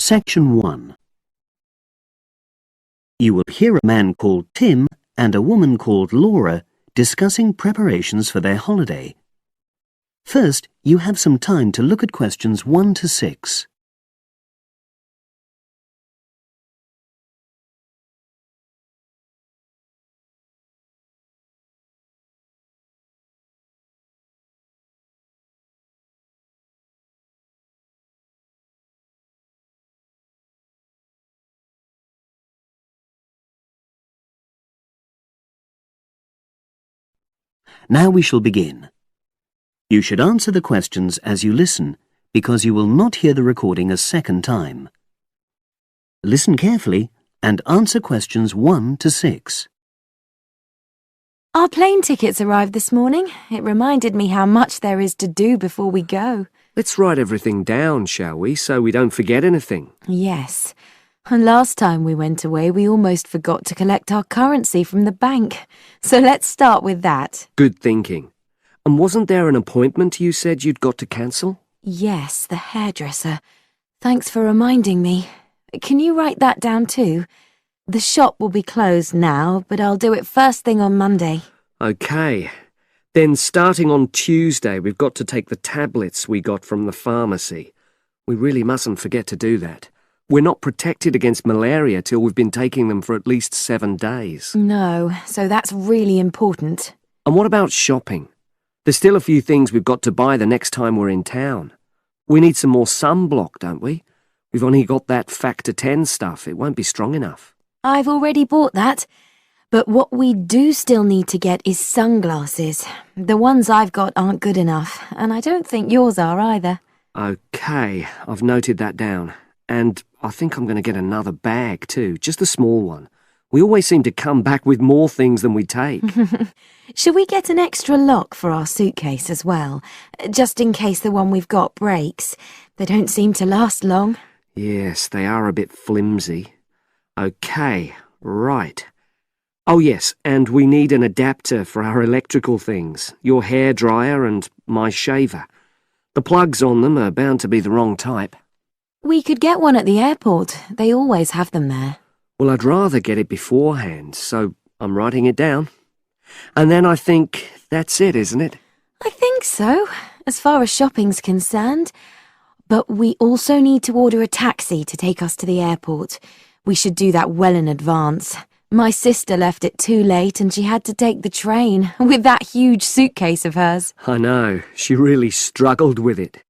Section 1. You will hear a man called Tim and a woman called Laura discussing preparations for their holiday. First, you have some time to look at questions 1 to 6. Now we shall begin. You should answer the questions as you listen, because you will not hear the recording a second time. Listen carefully and answer questions 1 to 6. Our plane tickets arrived this morning. It reminded me how much there is to do before we go. Let's write everything down, shall we, so we don't forget anything? Yes. And last time we went away, we almost forgot to collect our currency from the bank. So let's start with that. Good thinking. And wasn't there an appointment you said you'd got to cancel? Yes, the hairdresser. Thanks for reminding me. Can you write that down too? The shop will be closed now, but I'll do it first thing on Monday. OK. Then starting on Tuesday, we've got to take the tablets we got from the pharmacy. We really mustn't forget to do that. We're not protected against malaria till we've been taking them for at least 7 days. No, so that's really important. And what about shopping? There's still a few things we've got to buy the next time we're in town. We need some more sunblock, don't we? We've only got that factor 10 stuff. It won't be strong enough. I've already bought that. But what we do still need to get is sunglasses. The ones I've got aren't good enough, and I don't think yours are either. OK, I've noted that down. And I think I'm going to get another bag too, just a small one. We always seem to come back with more things than we take. Should we get an extra lock for our suitcase as well, just in case the one we've got breaks? They don't seem to last long. Yes, they are a bit flimsy. OK, right. Oh yes, and we need an adapter for our electrical things, your hairdryer and my shaver. The plugs on them are bound to be the wrong type. We could get one at the airport. They always have them there. Well, I'd rather get it beforehand, so I'm writing it down. And then I think that's it, isn't it? I think so, as far as shopping's concerned. But we also need to order a taxi to take us to the airport. We should do that well in advance. My sister left it too late and she had to take the train with that huge suitcase of hers. I know, she really struggled with it.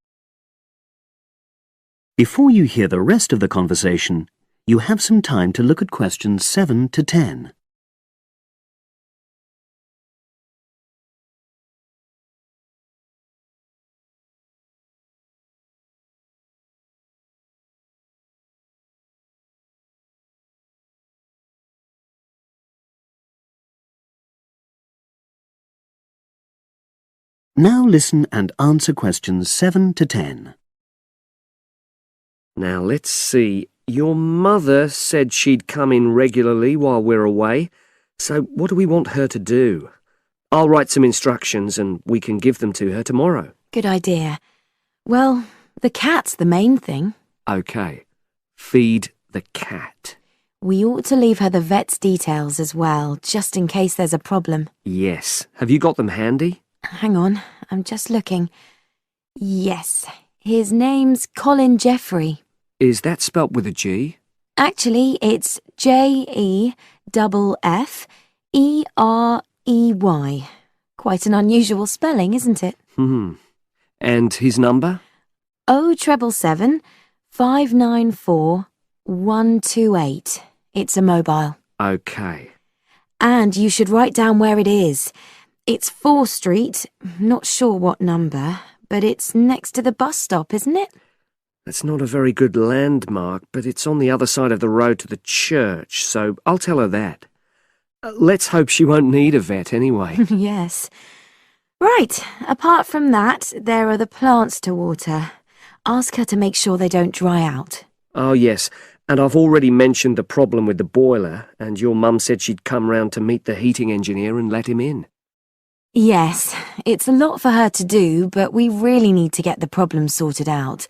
Before you hear the rest of the conversation, you have some time to look at questions 7 to 10. Now listen and answer questions 7 to 10. Now, let's see. Your mother said she'd come in regularly while we're away, so what do we want her to do? I'll write some instructions and we can give them to her tomorrow. Good idea. Well, the cat's the main thing. OK. Feed the cat. We ought to leave her the vet's details as well, just in case there's a problem. Yes. Have you got them handy? Hang on, I'm just looking. Yes, his name's Colin Jeffrey. Is that spelt with a G? Actually, it's Jeffrey. Quite an unusual spelling, isn't it? And his number? 077 594 128. It's a mobile. OK. And you should write down where it is. It's 4 Street, not sure what number, but it's next to the bus stop, isn't it? That's not a very good landmark, but it's on the other side of the road to the church, so I'll tell her that. Let's hope she won't need a vet anyway. Yes. Right, apart from that, there are the plants to water. Ask her to make sure they don't dry out. Oh, yes, and I've already mentioned the problem with the boiler, and your mum said she'd come round to meet the heating engineer and let him in. Yes, it's a lot for her to do, but we really need to get the problem sorted out.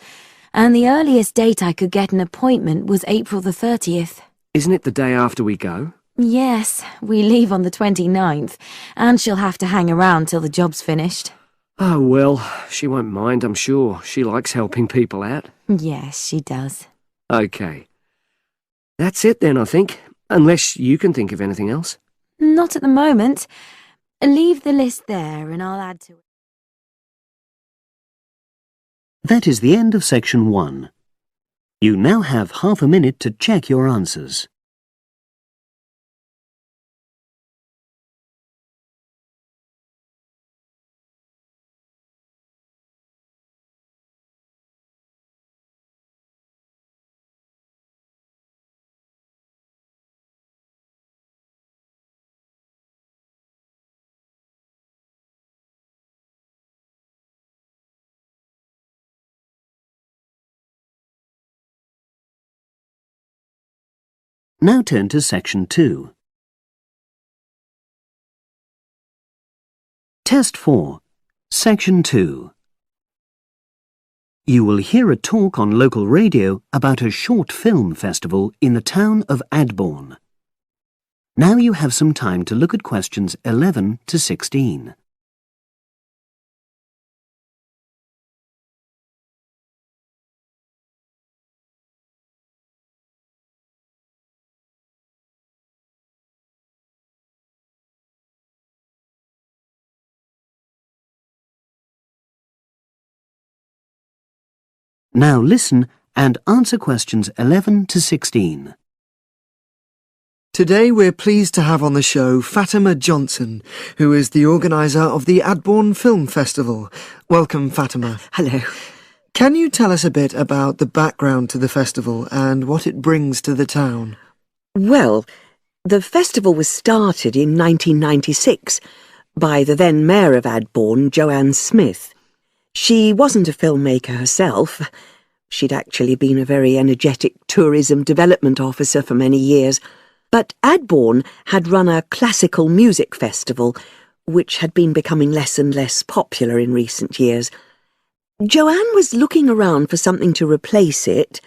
and the earliest date I could get an appointment was April the 30th. Isn't it the day after we go? Yes, we leave on the 29th, and she'll have to hang around till the job's finished. Oh, well, she won't mind, I'm sure. She likes helping people out. Yes, she does. OK. That's it then, I think. Unless you can think of anything else. Not at the moment. Leave the list there and I'll add to it. That is the end of section 1. You now have half a minute to check your answers. Now turn to section 2. Test 4, section 2. You will hear a talk on local radio about a short film festival in the town of ADBOURNE. Now you have some time to look at questions 11 to 16. Now listen and answer questions 11 to 16. Today we're pleased to have on the show Fatima Johnson, who is the organiser of the ADBOURNE Film Festival. Welcome, Fatima. Hello. Can you tell us a bit about the background to the festival and what it brings to the town? Well, the festival was started in 1996 by the then Mayor of ADBOURNE, Joanne Smith. She wasn't a filmmaker herself. She'd actually been a very energetic tourism development officer for many years. But ADBOURNE had run a classical music festival, which had been becoming less and less popular in recent years. Joanne was looking around for something to replace it,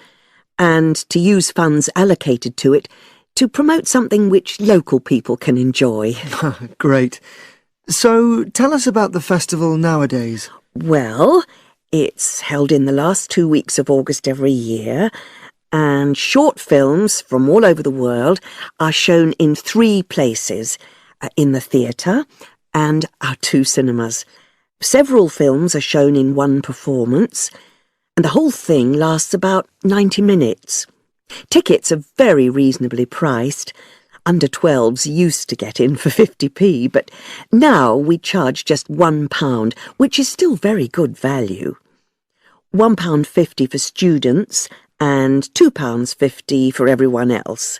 and to use funds allocated to it to promote something which local people can enjoy. Great. So tell us about the festival nowadays. Well, it's held in the last 2 weeks of August every year, and short films from all over the world are shown in 3 places, in the theatre and our 2 cinemas. Several films are shown in one performance, and the whole thing lasts about 90 minutes. Tickets are very reasonably priced. Under 12s used to get in for 50p, but now we charge just £1, which is still very good value. £1.50 for students and £2.50 for everyone else.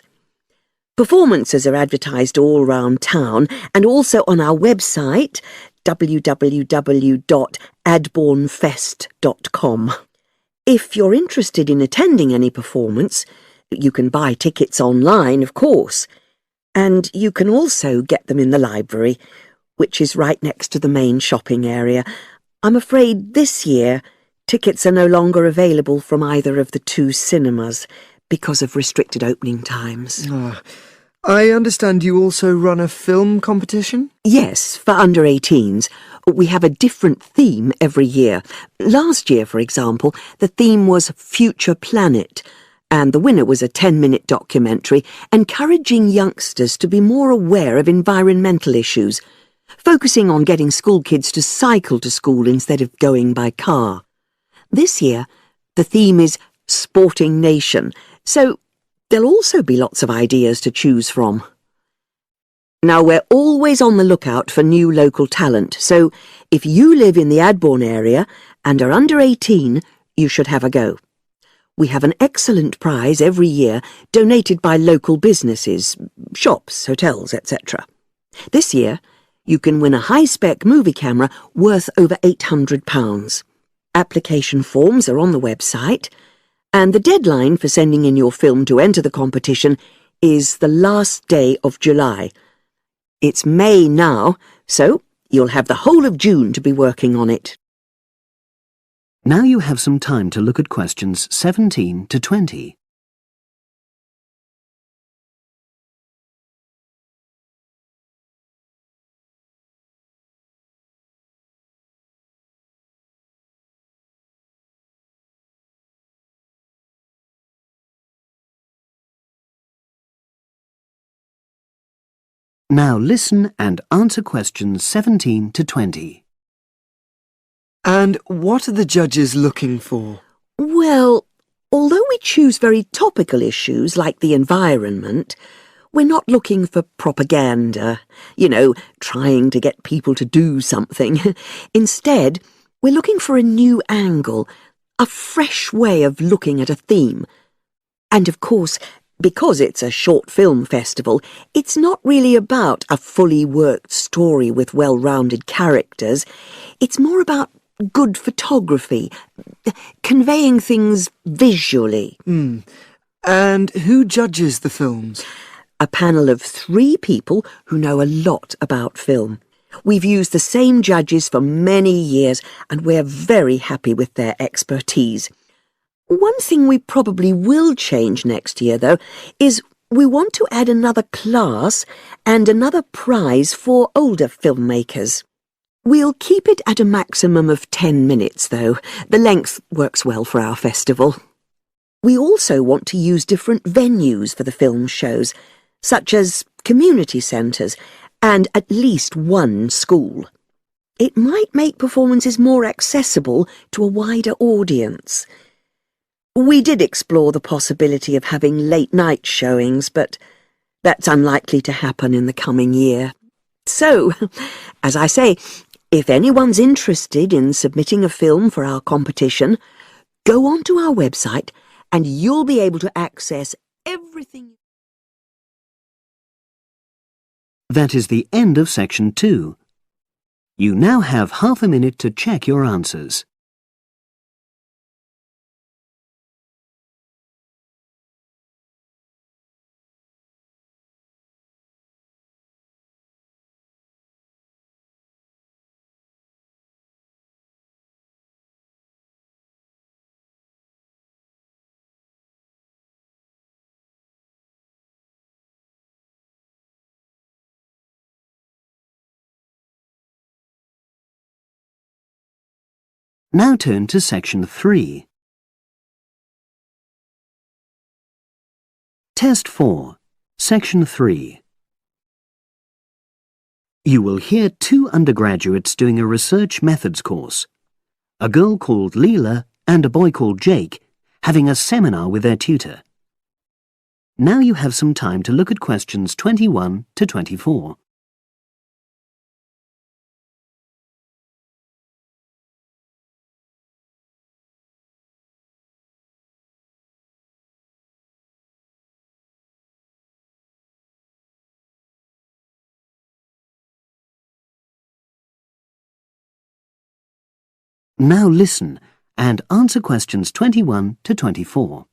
Performances are advertised all round town and also on our website, www.adbournefest.com. If you're interested in attending any performance, you can buy tickets online, of course. And you can also get them in the library, which is right next to the main shopping area. I'm afraid this year tickets are no longer available from either of the 2 cinemas because of restricted opening times. I understand you also run a film competition? Yes, for under 18s. We have a different theme every year. Last year, for example, the theme was Future Planet, and the winner was a 10-minute documentary encouraging youngsters to be more aware of environmental issues, focusing on getting school kids to cycle to school instead of going by car. This year, the theme is Sporting Nation, so there'll also be lots of ideas to choose from. Now, we're always on the lookout for new local talent, so if you live in the ADBOURNE area and are under 18, you should have a go. We have an excellent prize every year donated by local businesses, shops, hotels, etc. This year, you can win a high-spec movie camera worth over £800. Application forms are on the website, and the deadline for sending in your film to enter the competition is the last day of July. It's May now, so you'll have the whole of June to be working on it. Now you have some time to look at questions 17 to 20. Now listen and answer questions 17 to 20. And what are the judges looking for? Well, although we choose very topical issues like the environment, we're not looking for propaganda, trying to get people to do something. Instead, we're looking for a new angle, a fresh way of looking at a theme. And of course, because it's a short film festival, it's not really about a fully worked story with well-rounded characters. It's more about good photography, conveying things visually. And who judges the films? A panel of 3 people who know a lot about film. We've used the same judges for many years, and we're very happy with their expertise. One thing we probably will change next year, though, is we want to add another class and another prize for older filmmakers. We'll keep it at a maximum of 10 minutes, though. The length works well for our festival. We also want to use different venues for the film shows, such as community centres and at least one school. It might make performances more accessible to a wider audience. We did explore the possibility of having late-night showings, but that's unlikely to happen in the coming year. So, as I say, if anyone's interested in submitting a film for our competition, go onto our website and you'll be able to access everything. That is the end of section 2. You now have half a minute to check your answers. Now turn to section 3. Test 4, section 3. You will hear 2 undergraduates doing a research methods course. A girl called Leela and a boy called Jake having a seminar with their tutor. Now you have some time to look at questions 21 to 24. Now listen and answer questions 21 to 24.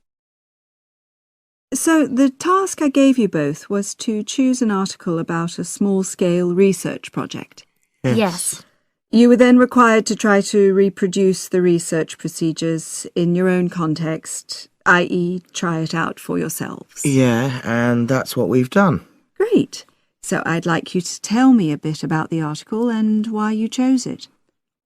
So the task I gave you both was to choose an article about a small-scale research project. Yes. You were then required to try to reproduce the research procedures in your own context, i.e. try it out for yourselves. Yeah, and that's what we've done. Great. So I'd like you to tell me a bit about the article and why you chose it.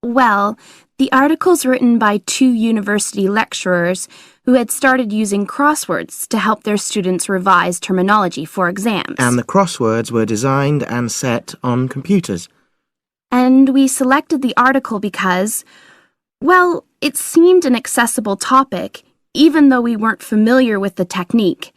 Well, the article's written by 2 university lecturers who had started using crosswords to help their students revise terminology for exams. And the crosswords were designed and set on computers. And we selected the article because, well, it seemed an accessible topic, even though we weren't familiar with the technique.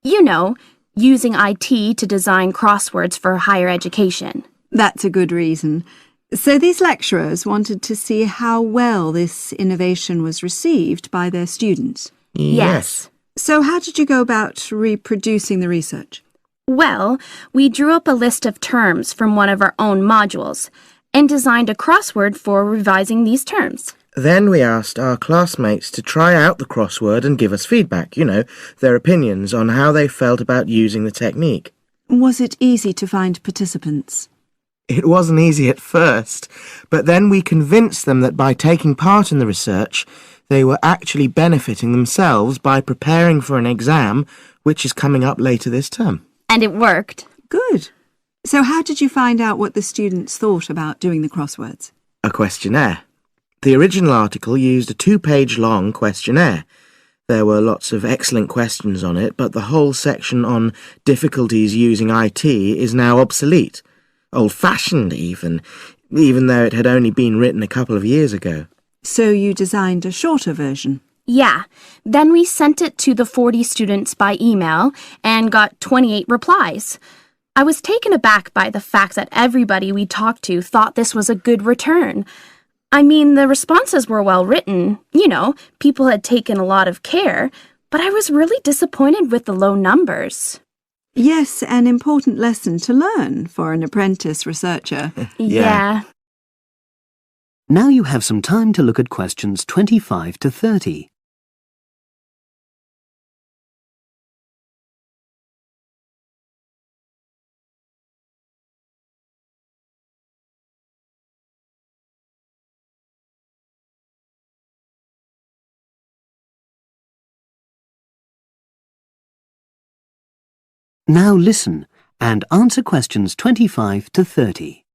You know, using IT to design crosswords for higher education. That's a good reason. So these lecturers wanted to see how well this innovation was received by their students. Yes. So how did you go about reproducing the research? Well, we drew up a list of terms from one of our own modules and designed a crossword for revising these terms. Then we asked our classmates to try out the crossword and give us feedback, their opinions on how they felt about using the technique. Was it easy to find participants? It wasn't easy at first, but then we convinced them that by taking part in the research, they were actually benefiting themselves by preparing for an exam which is coming up later this term. And it worked. Good. So how did you find out what the students thought about doing the crosswords? A questionnaire. The original article used a 2-page long questionnaire. There were lots of excellent questions on it, but the whole section on difficulties using IT is now obsolete. Old-fashioned even though it had only been written a couple of years ago. So you designed a shorter version? Yeah. Then we sent it to the 40 students by email and got 28 replies. I was taken aback by the fact that everybody we talked to thought this was a good return. I mean, the responses were well written. You know, people had taken a lot of care, but I was really disappointed with the low numbers. Yes, an important lesson to learn for an apprentice researcher. Yeah. Now you have some time to look at questions 25 to 30. Now listen and answer questions 25 to 30.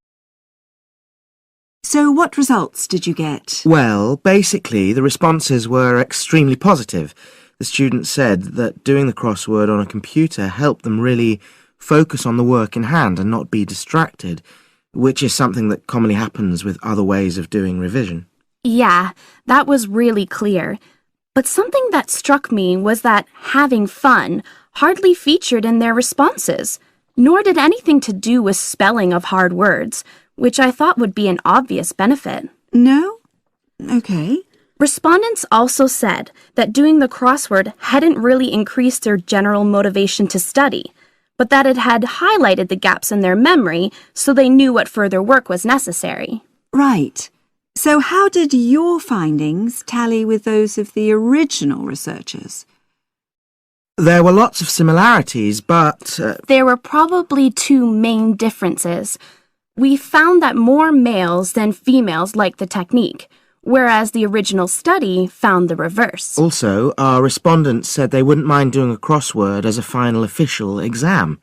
So what results did you get? Well, basically, the responses were extremely positive. The students said that doing the crossword on a computer helped them really focus on the work in hand and not be distracted, which is something that commonly happens with other ways of doing revision. Yeah, that was really clear. But something that struck me was that having fun hardly featured in their responses, nor did anything to do with spelling of hard words, which I thought would be an obvious benefit. No? Okay. Respondents also said that doing the crossword hadn't really increased their general motivation to study, but that it had highlighted the gaps in their memory so they knew what further work was necessary. Right. So how did your findings tally with those of the original researchers? There were lots of similarities, but... There were probably two main differences. We found that more males than females liked the technique, whereas the original study found the reverse. Also, our respondents said they wouldn't mind doing a crossword as a final official exam,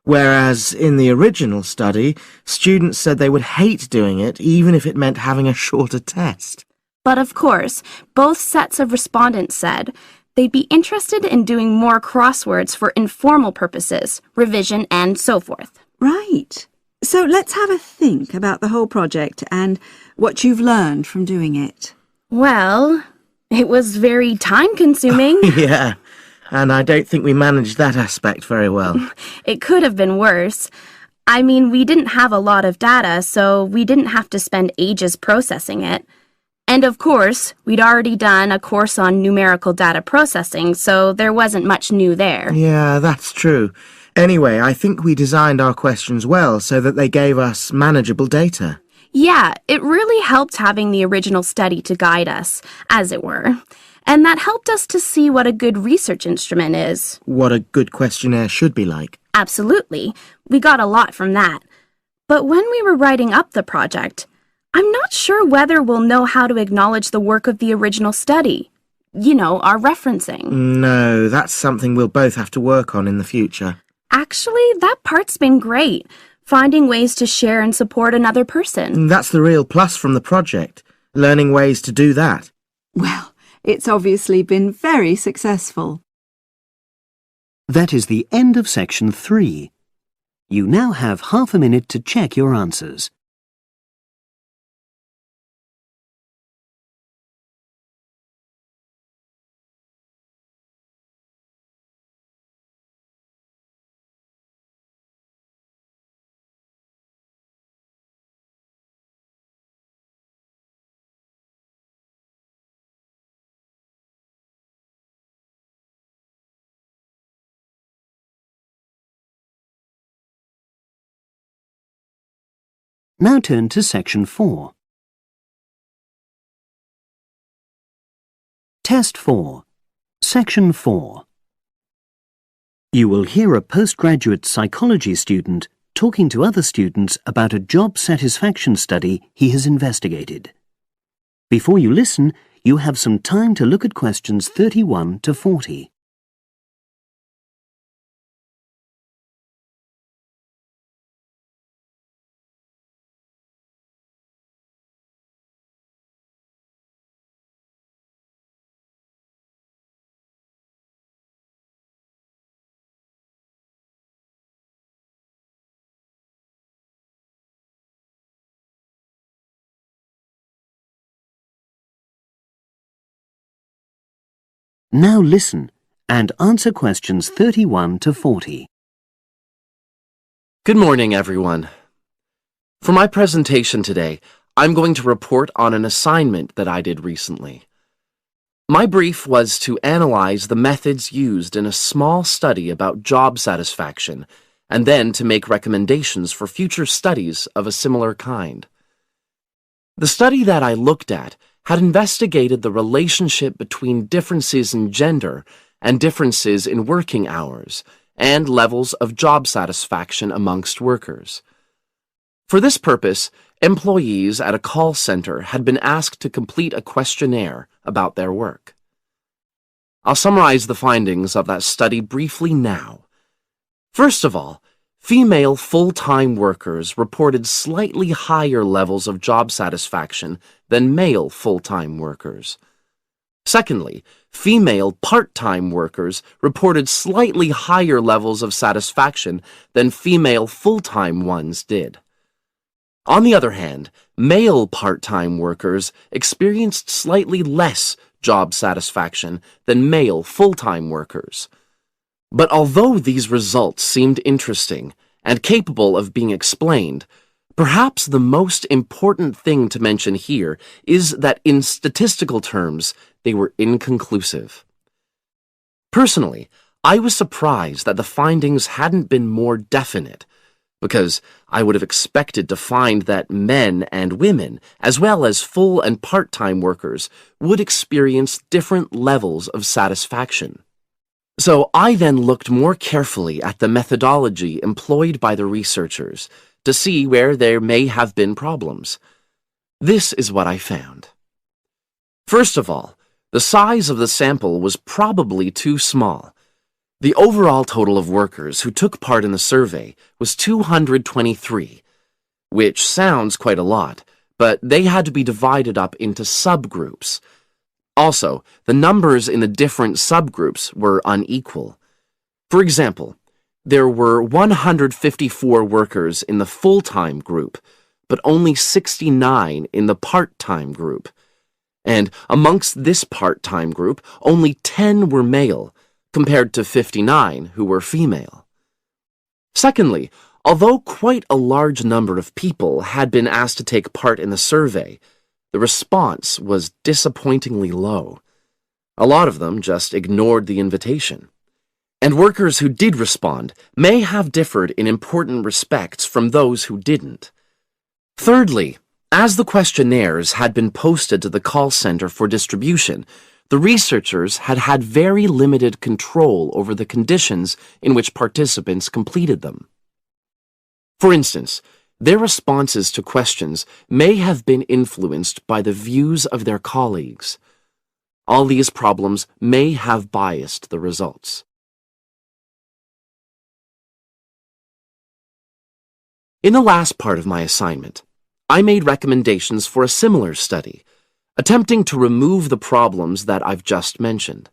whereas in the original study, students said they would hate doing it even if it meant having a shorter test. But of course, both sets of respondents said they'd be interested in doing more crosswords for informal purposes, revision, and so forth. Right. So let's have a think about the whole project and what you've learned from doing it. Well, it was very time-consuming. Yeah, and I don't think we managed that aspect very well. It could have been worse. I mean, we didn't have a lot of data, so we didn't have to spend ages processing it. And of course, we'd already done a course on numerical data processing, so there wasn't much new there. Yeah, that's true. Anyway, I think we designed our questions well so that they gave us manageable data. Yeah, it really helped having the original study to guide us, as it were. And that helped us to see what a good research instrument is. What a good questionnaire should be like. Absolutely. We got a lot from that. But when we were writing up the project, I'm not sure whether we'll know how to acknowledge the work of the original study. You know, our referencing. No, that's something we'll both have to work on in the future. Actually, that part's been great. Finding ways to share and support another person. That's the real plus from the project. Learning ways to do that. Well, it's obviously been very successful. That is the end of section 3. You now have half a minute to check your answers. Now turn to section 4. Test 4, section 4. You will hear a postgraduate psychology student talking to other students about a job satisfaction study he has investigated. Before you listen, you have some time to look at questions 31 to 40. Now listen and answer questions 31 to 40. Good morning, everyone. For my presentation today, I'm going to report on an assignment that I did recently. My brief was to analyze the methods used in a small study about job satisfaction and then to make recommendations for future studies of a similar kind. The study that I looked at had investigated the relationship between differences in gender and differences in working hours and levels of job satisfaction amongst workers. For this purpose, employees at a call center had been asked to complete a questionnaire about their work. I'll summarize the findings of that study briefly now. First of all, female full-time workers reported slightly higher levels of job satisfaction than male full-time workers. Secondly, female part-time workers reported slightly higher levels of satisfaction than female full-time ones did. On the other hand, male part-time workers experienced slightly less job satisfaction than male full-time workers. But although these results seemed interesting and capable of being explained, perhaps the most important thing to mention here is that in statistical terms, they were inconclusive. Personally, I was surprised that the findings hadn't been more definite, because I would have expected to find that men and women, as well as full and part-time workers, would experience different levels of satisfaction. So I then looked more carefully at the methodology employed by the researchers to see where there may have been problems. This is what I found. First of all, the size of the sample was probably too small. The overall total of workers who took part in the survey was 223, which sounds quite a lot, but they had to be divided up into subgroups. Also, the numbers in the different subgroups were unequal. For example, there were 154 workers in the full-time group, but only 69 in the part-time group. And amongst this part-time group, only 10 were male, compared to 59 who were female. Secondly, although quite a large number of people had been asked to take part in the survey, the response was disappointingly low. A lot of them just ignored the invitation. And workers who did respond may have differed in important respects from those who didn't. Thirdly, as the questionnaires had been posted to the call center for distribution, the researchers had had very limited control over the conditions in which participants completed them. For instance, their responses to questions may have been influenced by the views of their colleagues. All these problems may have biased the results. In the last part of my assignment, I made recommendations for a similar study, attempting to remove the problems that I've just mentioned.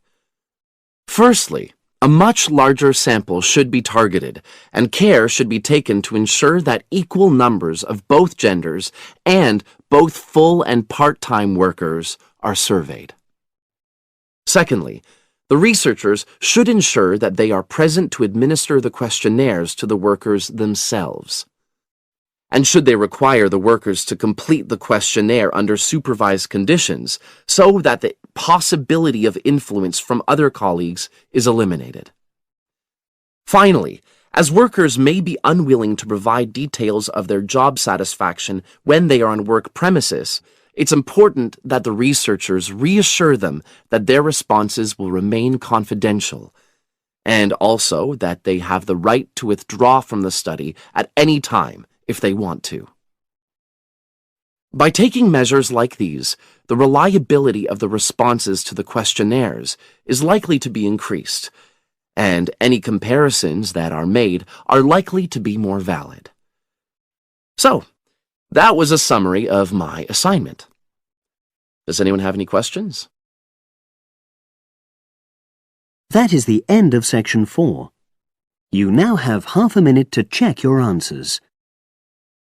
Firstly, a much larger sample should be targeted, and care should be taken to ensure that equal numbers of both genders and both full and part-time workers are surveyed. Secondly, the researchers should ensure that they are present to administer the questionnaires to the workers themselves. And should they require the workers to complete the questionnaire under supervised conditions so that the possibility of influence from other colleagues is eliminated. Finally, as workers may be unwilling to provide details of their job satisfaction when they are on work premises, it's important that the researchers reassure them that their responses will remain confidential. and also that they have the right to withdraw from the study at any time if they want to. By taking measures like these, the reliability of the responses to the questionnaires is likely to be increased, and any comparisons that are made are likely to be more valid. So, that was a summary of my assignment. Does anyone have any questions? That is the end of section 4. You now have half a minute to check your answers.